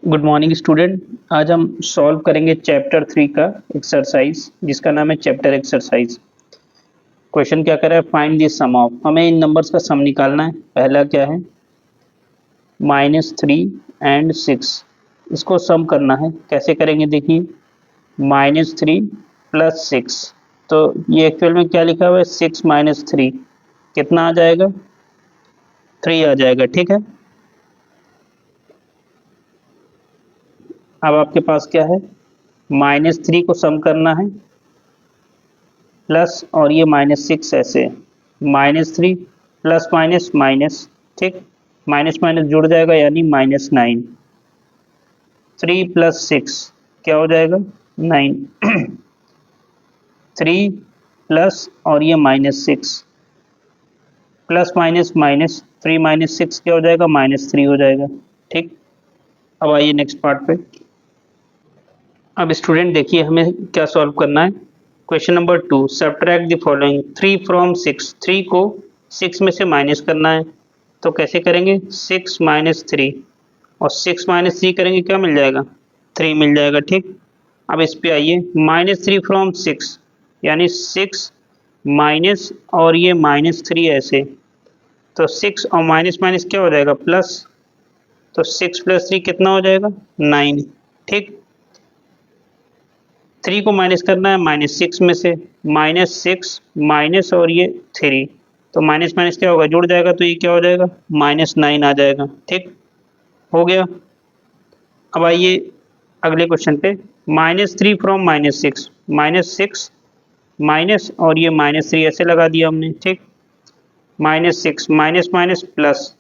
Good morning student. आज हम solve करेंगे चैप्टर 3 का एक्सरसाइज जिसका नाम है चैप्टर एक्सरसाइज। क्वेश्चन क्या कर रहा है, फाइंड द सम ऑफ। हमें इन नंबर्स का सम निकालना है। पहला क्या है, -3 एंड 6। इसको सम करना है। कैसे करेंगे देखिए, -3 + 6। तो ये एक्चुअल में क्या लिखा हुआ है, 6 - 3 कितना आ जाएगा, 3 आ जाएगा। ठीक है, अब आपके पास क्या है, -3 को सम करना है प्लस, और ये -6 ऐसे, -3 प्लस माइनस माइनस, ठीक, माइनस माइनस जुड़ जाएगा यानी -9। 3 + 6 क्या हो जाएगा, 9। 3 प्लस और ये -6 प्लस माइनस माइनस, 3 - 6 क्या हो जाएगा, -3 हो जाएगा। ठीक, अब आइए नेक्स्ट पार्ट पे। अब स्टूडेंट देखिए हमें क्या सॉल्व करना है। Question number 2, subtract the following 3 from 6। 3 को 6 में से माइनस करना है। तो कैसे करेंगे, 6 - 3 और 6 - 3 करेंगे, क्या मिल जाएगा, 3 मिल जाएगा। ठीक, अब इस पे आइए, -3 फ्रॉम 6 यानी 6 माइनस और ये -3 ऐसे, तो 6 और माइनस माइनस क्या हो जाएगा, प्लस। तो 6 + 3 कितना हो जाएगा, 9। ठीक, 3 को माइनस करना है -6 में से, -6 माइनस और ये 3, तो माइनस माइनस क्या होगा, जुड़ जाएगा, तो ये क्या हो जाएगा, -9 आ जाएगा। ठीक, हो गया। अब आइए अगले क्वेश्चन पे, -3 फ्रॉम -6, -6 माइनस और ये -3 ऐसे लगा दिया हमने। ठीक, -6 माइनस माइनस प्लस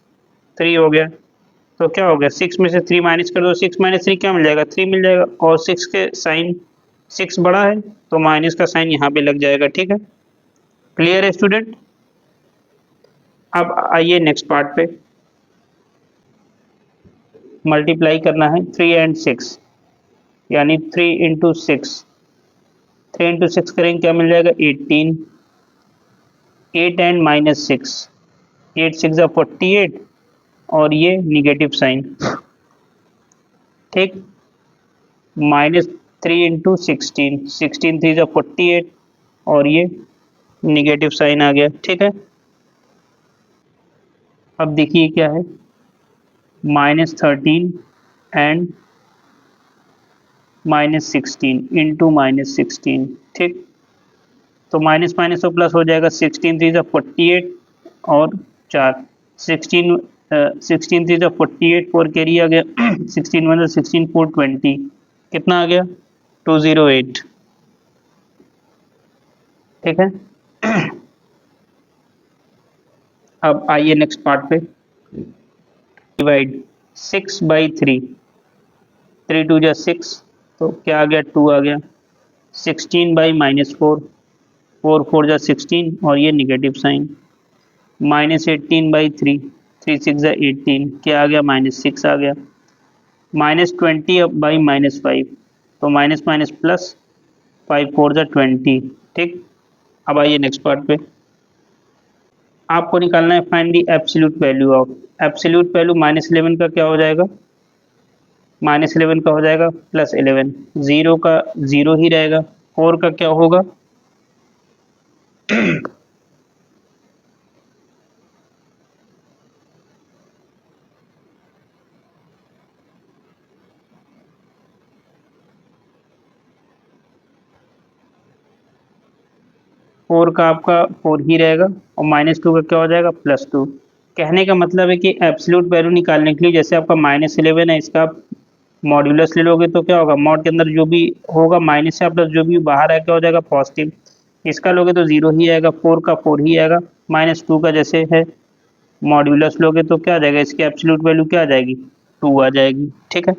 3 हो गया, तो क्या हो गया, 6 में से 3 माइनस कर दो, 6 - 3 क्या मिल जाएगा, 3 मिल जाएगा, और 6 के साइन, 6 बड़ा है तो माइनस का साइन यहाँ पे लग जाएगा। ठीक है, क्लियर है स्टूडेंट। अब आइए नेक्स्ट पार्ट पे, मल्टीप्लाई करना है 3 एंड 6, यानी 3 × 6। 3 × 6 करेंगे, क्या मिल जाएगा, 18। 8 एंड -6, 8 × 6 = 48 और ये निगेटिव साइन। ठीक, -3 × 16, 16 × 3 = 48 और ये निगेटिव साइन आ गया। ठीक है, अब देखिए क्या है, -13 एंड -16 इंटू -16। ठीक, तो माइनस माइनस तो प्लस हो जाएगा, 16 × 3 = 48 और 4, 16 16 × 3 = 48, 4 कैरी आ गया, 16 × 1 = 16, 4 20, कितना आ गया, 208। ठीक है, अब आइए नेक्स्ट पार्ट पे, डिवाइड 6/3, 3 2 = 6, तो क्या आ गया, 2 आ गया। 16/-4, 4 4 = 16 और ये निगेटिव साइन। -18/3, 3 6 = 18, क्या आ गया, -6 आ गया। -20/-5, तो माइनस माइनस प्लस, 5 4 = 20। ठीक, अब आइए नेक्स्ट पार्ट पे, आपको निकालना है find the absolute value of. Absolute value -11 का क्या हो जाएगा, -11 का हो जाएगा +11, 0 का 0 ही रहेगा। 4 का क्या होगा, 4 का आपका 4 ही रहेगा, और -2 का क्या हो जाएगा, +2। कहने का मतलब है कि एब्सोल्यूट वैल्यू निकालने के लिए, जैसे आपका -11 है, इसका आप मॉड्यूलस ले लोगे तो क्या होगा, मॉड के अंदर जो भी होगा माइनस से प्लस जो भी बाहर है क्या हो जाएगा, पॉजिटिव। इसका लोगे तो 0 ही आएगा, 4 का 4 ही आएगा। -2 का जैसे है मॉड्यूलस लोगे तो क्या आ जाएगा, इसकी एब्सोल्यूट वैल्यू क्या आ जाएगी, 2 आ जाएगी। ठीक है,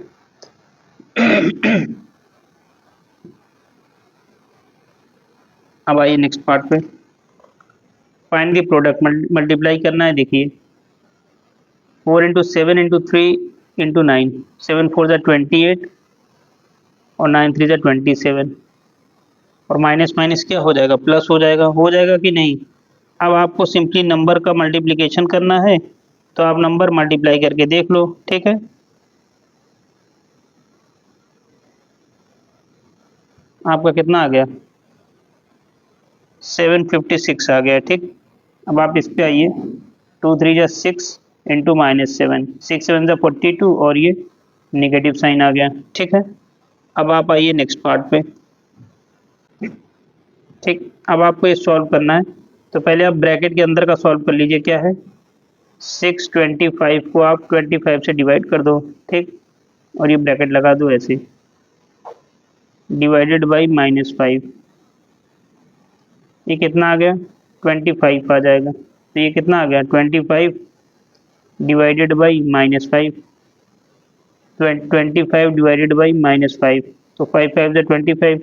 अब आइए नेक्स्ट पार्ट पे, फाइंड द प्रोडक्ट। मल्टीप्लाई करना है। देखिए 4 × 7 × 3 × 9, 7 4 = 28 और 9 3 = 27, और माइनस माइनस क्या हो जाएगा, प्लस हो जाएगा कि नहीं। अब आपको सिंपली नंबर का मल्टीप्लिकेशन करना है, तो आप नंबर मल्टीप्लाई करके देख लो। ठीक है, आपका कितना आ गया, 756 आ गया। ठीक, अब आप इस पे आइए, 2 3 जा 6 इंटू -7, 6 7 जा 42 और ये निगेटिव साइन आ गया। ठीक है, अब आप आइए नेक्स्ट पार्ट पे। ठीक, अब आपको ये सॉल्व करना है, तो पहले आप ब्रैकेट के अंदर का सॉल्व कर लीजिए। क्या है, 625 को आप 25 से डिवाइड कर दो। ठीक, और ये ब्रैकेट लगा दो ऐसे, डिवाइडेड बाई -5, ये कितना आ गया, 25 आ जाएगा। तो ये कितना आ गया, 25 डिवाइडेड बाई -5, 25 डिवाइडेड बाई -5, तो 5 5 जा 25,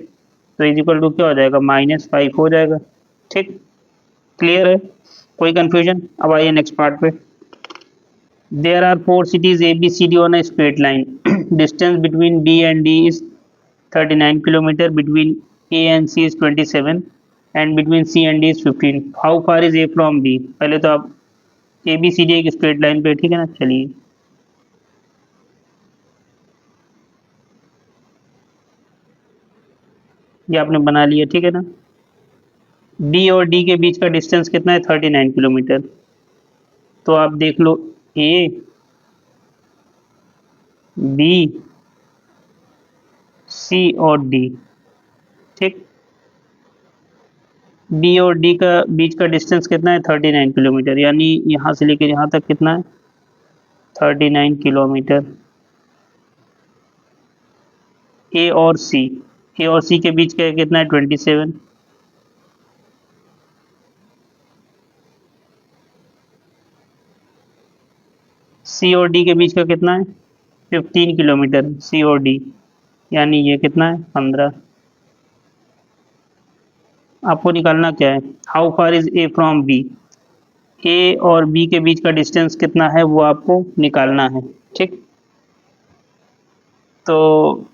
तो इज इक्वल टू क्या हो जाएगा, -5 हो जाएगा। ठीक, क्लियर है, कोई कंफ्यूजन? अब आइए नेक्स्ट पार्ट पे। There are 4 cities A B C D on a straight line. Distance between B and D is 39 kilometer, between A and C is 27, and between C and D is 15. How far is A from B? पहले तो आप A B C D एक straight line पे, ठीक है ना, चलिए ये आपने बना लिया। ठीक है ना, डी और डी के बीच का डिस्टेंस कितना है, 39 किलोमीटर। तो आप देख लो, ए बी सी और डी। ठीक, डी और डी का बीच का डिस्टेंस कितना है, 39 किलोमीटर, यानी यहाँ से लेकर यहाँ तक कितना है, 39 किलोमीटर। ए और सी, ए और सी के बीच का कितना है, 27। सी और डी के बीच का कितना है, 15 किलोमीटर, सी और डी, यानी ये कितना है, 15। आपको निकालना क्या है, how far is A from B, A और बी के बीच का डिस्टेंस कितना है वो आपको निकालना है। ठीक, तो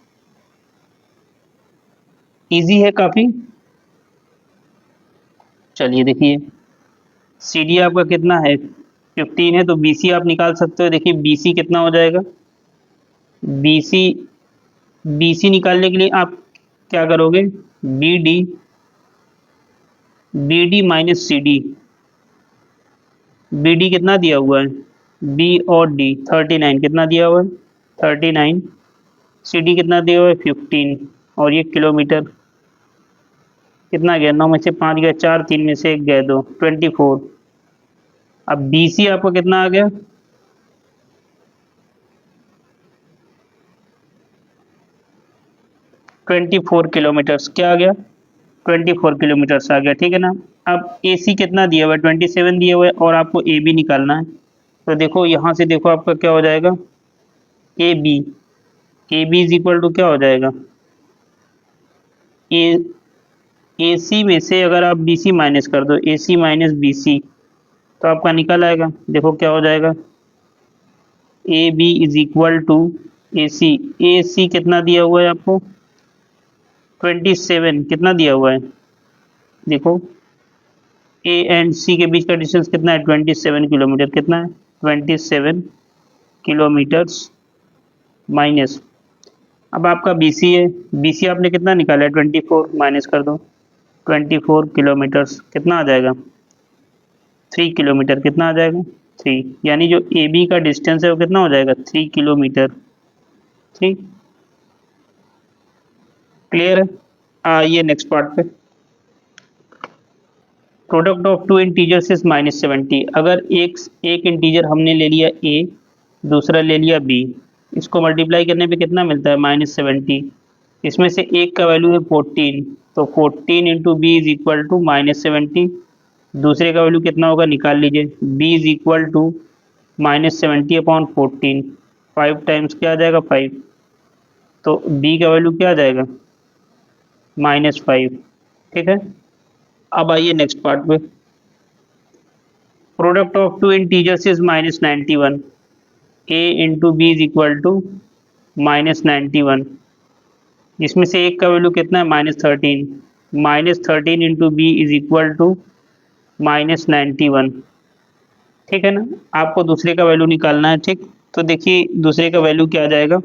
इजी है काफ़ी। चलिए देखिए, सी डी आपका कितना है, 15 है, तो बी सी आप निकाल सकते हो। देखिए बी सी कितना हो जाएगा, बी सी, बी सी निकालने के लिए आप क्या करोगे, B D, B D minus C D, B D कितना दिया हुआ है, बी और डी 39 कितना दिया हुआ है, 39, सी डी कितना दिया हुआ है, 15, और ये किलोमीटर कितना गया, 9 में से 5 गया, 4, 3 में से 1 गया, 2, 24। अब बी सी आपका कितना आ गया, 24 किलोमीटर्स। क्या आ गया, 24 किलोमीटर्स आ गया। ठीक है ना, अब ए सी कितना दिया हुआ है, 27 दिया हुआ है, और आपको ए बी निकालना है। तो देखो यहाँ से देखो आपका क्या हो जाएगा, A B, A B is equal to क्या हो जाएगा, ए सी में से अगर आप बी सी माइनस कर दो, ए सी माइनस बी सी, तो आपका निकल आएगा। देखो क्या हो जाएगा, A B is equal to A C, A C कितना दिया हुआ है आपको, 27 कितना दिया हुआ है, देखो ए एंड सी के बीच का डिस्टेंस कितना है, 27 किलोमीटर, कितना है, 27 किलोमीटर्स माइनस, अब आपका बी सी है, बी सी आपने कितना निकाला है, 24, माइनस कर दो, 24 किलोमीटर्स कितना आ जाएगा, 3 किलोमीटर, कितना आ जाएगा, 3, यानी जो ए बी का डिस्टेंस है वो कितना हो जाएगा, 3 किलोमीटर। ठीक, क्लियर है, आइए नेक्स्ट पार्ट पे। Product of two integers is -70। अगर एक इंटीजर हमने ले लिया ए, दूसरा ले लिया बी, इसको मल्टीप्लाई करने पे कितना मिलता है, -70। इसमें से एक का वैल्यू है 14, तो 14 into B is equal to -70। दूसरे का वैल्यू कितना होगा, निकाल लीजिए, B is equal to -70 upon 14, 5 times क्या आ जाएगा, 5, तो बी का वैल्यू क्या आ जाएगा, -5। ठीक है, अब आइए नेक्स्ट पार्ट पे। Product of two integers is -91, A into B is equal to -91। इसमें से एक का वैल्यू कितना है, -13, -13 into B is equal to -91। ठीक है ना, आपको दूसरे का वैल्यू निकालना है। ठीक, तो देखिए दूसरे का वैल्यू क्या आ जाएगा,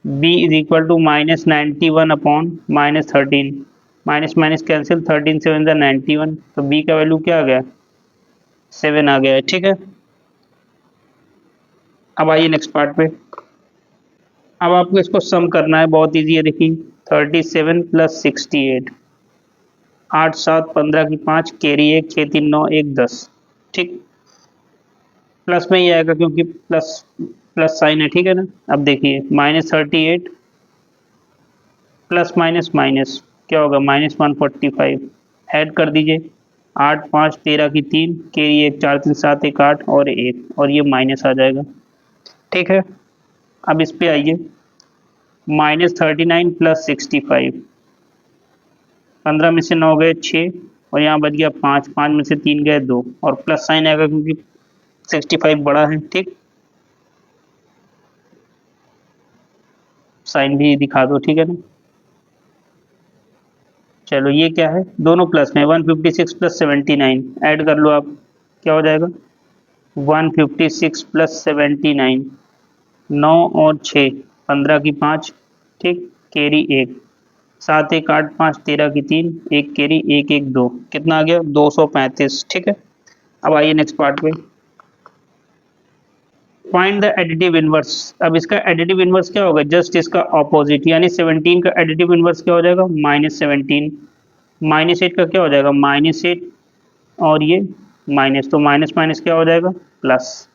b is equal to -91 upon -13, minus minus cancel, 13 7 ज़ा 91, तो b का वैल्यू क्या आ गया, 7 आ गया है। ठीक है, अब आइए नेक्स्ट पार्ट पे। अब आपको इसको सम करना है, बहुत इजी है। देखिए 37 प्लस 68, 8 7 15 की 5, कैरी 1, 6 3 9 1 10। ठीक, प्लस में ही आएगा क्योंकि प्लस प्लस साइन है। ठीक है ना, अब देखिए -38 प्लस माइनस माइनस क्या होगा, -145, ऐड कर दीजिए, 8 5 13 की 3, कैरी 1, 4 3 7 1 8 और 1, और ये माइनस आ जाएगा। ठीक है, अब इस पे आइए, -39 प्लस 65, 15 में से 9 गए 6, और यहाँ बच गया 5, 5 में से 3 गए 2, और प्लस साइन आएगा क्योंकि 65 बड़ा है। ठीक, साइन भी दिखा दो। ठीक है ना, चलो ये क्या है, दोनों प्लस में, 156 प्लस 79, ऐड कर लो आप, क्या हो जाएगा, 156 प्लस 79, 9 और 6 15 की 5, ठीक, कैरी 1, 7 1 8 5 13 की 3, 1 कैरी 1 1 2, कितना आ गया, 235। ठीक है, अब आइए नेक्स्ट पार्ट पे, फाइंड द एडिटिव इनवर्स। अब इसका एडिटिव इनवर्स क्या होगा, जस्ट इसका ऑपोजिट, यानी 17 का एडिटिव इनवर्स क्या हो जाएगा, -17, -8 का क्या हो जाएगा, -8, और ये माइनस, तो माइनस माइनस क्या हो जाएगा, प्लस,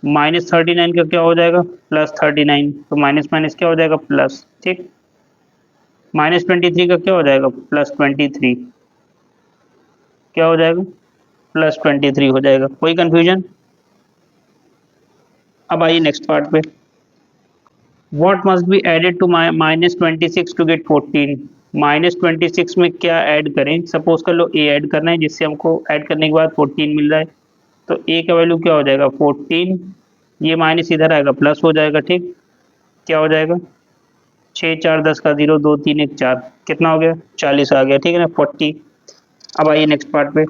-39 का क्या हो जाएगा, +39, तो माइनस माइनस क्या हो जाएगा, प्लस। ठीक, -23 का क्या हो जाएगा, +23, क्या हो जाएगा, +23 हो जाएगा। कोई कंफ्यूजन? अब आइए नेक्स्ट पार्ट पे, what must be added to -26 to get 14, -26 में क्या ऐड करें, सपोज कर लो a ऐड करना है, जिससे हमको ऐड करने के बाद 14 मिल रहा है, तो a का वैल्यू क्या हो जाएगा, 14, ये माइनस इधर आएगा, प्लस हो जाएगा। ठीक, क्या हो जाएगा, 6 4 10 का 0, 2 3 1 4, कितना हो गया, 40 आ गया। ठीक है ना, 40। अब आइए नेक्स्ट पार्ट पे,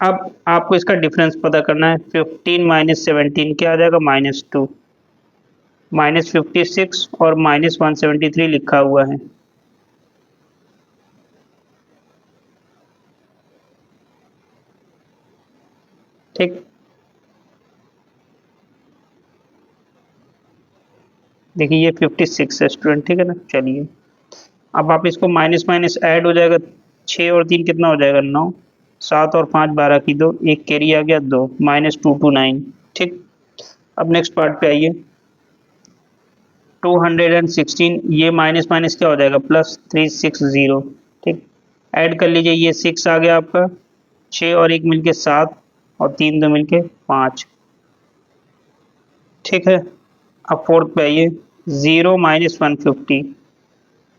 अब आपको इसका डिफरेंस पता करना है, 15 माइनस 17 क्या आ जाएगा, -2, -56 और -173 लिखा हुआ है। ठीक, देखिए ये 56 है स्टूडेंट। ठीक है ना, चलिए अब आप इसको माइनस माइनस ऐड हो जाएगा, 6 और 3 कितना हो जाएगा, 9, 7 और 5 12 की 2, एक कैरी आ गया 2, -229। ठीक, अब नेक्स्ट पार्ट पे आइए, 216, ये माइनस माइनस क्या हो जाएगा, +360। ठीक, ऐड कर लीजिए, ये 6 आ गया आपका, 6 और 1 मिलके 7, और 3 2 मिलके 5। ठीक है, अब फोर्थ पे आइए, 0 -150,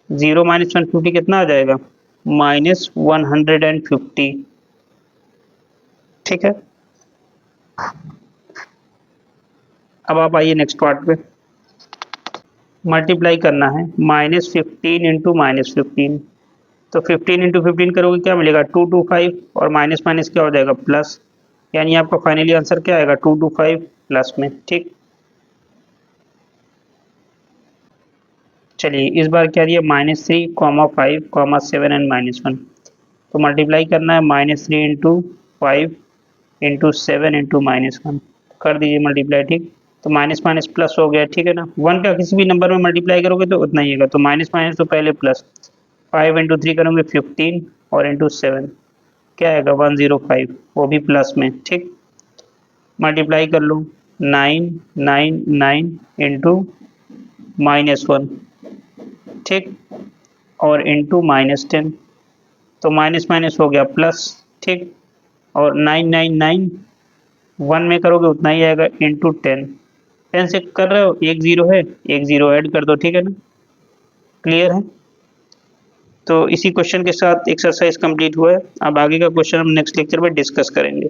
0 -150 कितना आ जाएगा, -150। ठीक है, अब आप आइए नेक्स्ट पार्ट पे, मल्टीप्लाई करना है, -15 इंटू -15, तो 15 इंटू 15 करोगे क्या मिलेगा, 225, और माइनस माइनस क्या हो जाएगा, प्लस, यानी आपका फाइनली आंसर क्या आएगा, 225 प्लस में। ठीक, चलिए इस बार क्या दिया, -3, 5, 7 एंड -1, तो मल्टीप्लाई करना है, -3 इंटू 5 इंटू 7 इंटू -1, कर दीजिए मल्टीप्लाई। ठीक, तो माइनस माइनस प्लस हो गया। ठीक है ना, 1 का किसी भी नंबर में मल्टीप्लाई करोगे तो उतना ही होगा, तो माइनस माइनस तो पहले प्लस, 5 इंटू 3 करोगे 15, और इंटू 7 क्या आएगा, 105, वो भी प्लस में। ठीक, मल्टीप्लाई कर लो, 9 9 9 इंटू -1, ठीक, और इंटू -10, तो माइनस माइनस हो गया प्लस। ठीक, और 9 1 में करोगे उतना ही आएगा, इंटू 10, 10 से कर रहे हो, एक जीरो है, एक जीरो ऐड कर दो। ठीक है ना, क्लियर है? तो इसी क्वेश्चन के साथ एक्सरसाइज कंप्लीट हुआ है। अब आगे का क्वेश्चन हम नेक्स्ट लेक्चर में डिस्कस करेंगे।